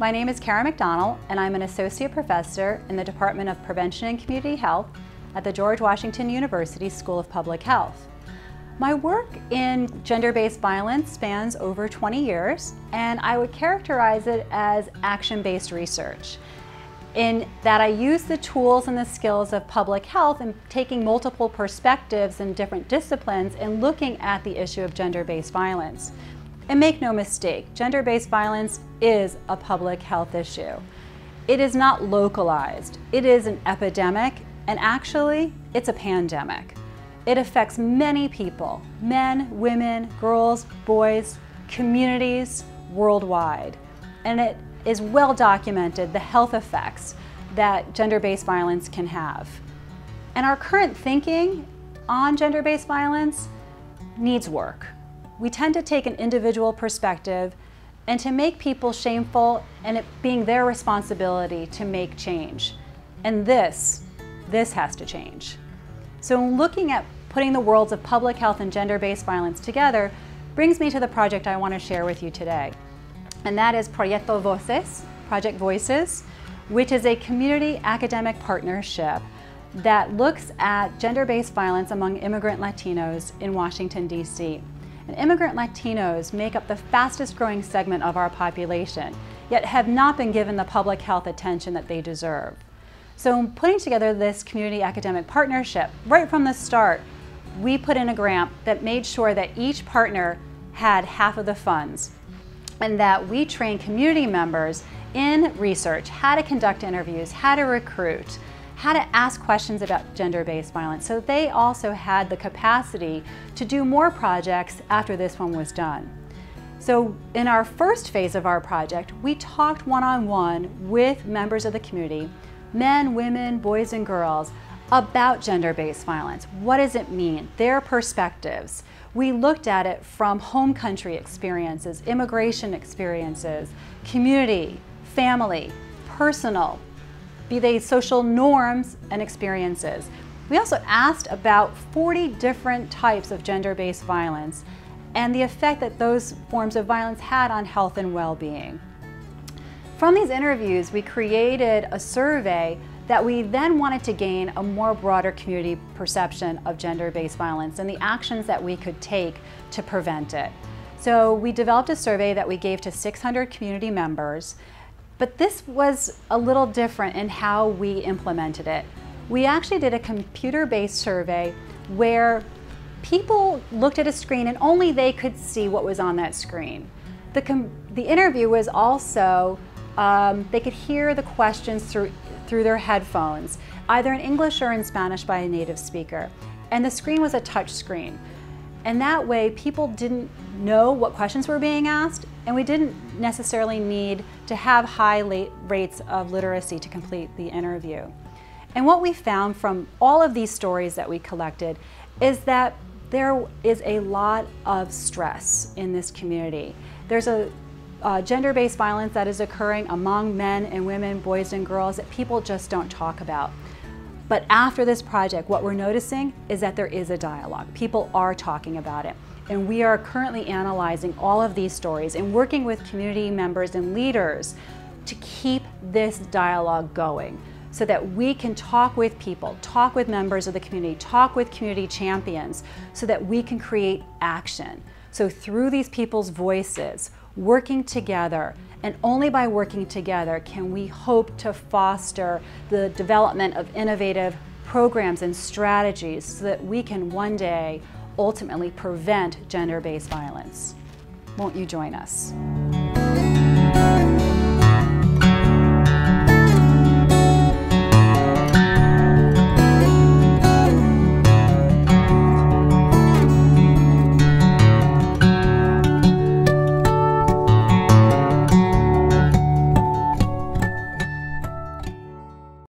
My name is Kara McDonald, and I'm an associate professor in the Department of Prevention and Community Health at the George Washington University School of Public Health. My work in gender-based violence spans over 20 years, and I would characterize it as action-based research, in that I use the tools and the skills of public health and taking multiple perspectives in different disciplines and looking at the issue of gender-based violence. And make no mistake, gender-based violence is a public health issue. It is not localized. It is an epidemic, and actually, it's a pandemic. It affects many people, men, women, girls, boys, communities worldwide. And it is well documented the health effects that gender-based violence can have. And our current thinking on gender-based violence needs work. We tend to take an individual perspective and to make people shameful and it being their responsibility to make change. And this has to change. So looking at putting the worlds of public health and gender-based violence together brings me to the project I want to share with you today. And that is Project Voices, which is a community academic partnership that looks at gender-based violence among immigrant Latinos in Washington, D.C. And immigrant Latinos make up the fastest growing segment of our population, yet have not been given the public health attention that they deserve. So in putting together this community academic partnership, right from the start, we put in a grant that made sure that each partner had half of the funds, and that we train community members in research, how to conduct interviews, how to recruit, how to ask questions about gender-based violence. So they also had the capacity to do more projects after this one was done. So in our first phase of our project, we talked one-on-one with members of the community, men, women, boys, and girls, about gender-based violence. What does it mean? Their perspectives. We looked at it from home country experiences, immigration experiences, community, family, personal, be they social norms and experiences. We also asked about 40 different types of gender-based violence and the effect that those forms of violence had on health and well-being. From these interviews, we created a survey that we then wanted to gain a more broader community perception of gender-based violence and the actions that we could take to prevent it. So we developed a survey that we gave to 600 community members, but this was a little different in how we implemented it. We actually did a computer-based survey where people looked at a screen and only they could see what was on that screen. The interview was also, they could hear the questions through their headphones, either in English or in Spanish by a native speaker. And the screen was a touch screen. And that way people didn't know what questions were being asked, and we didn't necessarily need to have high rates of literacy to complete the interview. And what we found from all of these stories that we collected is that there is a lot of stress in this community. There's a gender-based violence that is occurring among men and women, boys and girls, that people just don't talk about. But after this project, what we're noticing is that there is a dialogue. People are talking about it. And we are currently analyzing all of these stories and working with community members and leaders to keep this dialogue going so that we can talk with people, talk with members of the community, talk with community champions so that we can create action. So through these people's voices, working together, and only by working together can we hope to foster the development of innovative programs and strategies so that we can one day ultimately prevent gender-based violence. Won't you join us?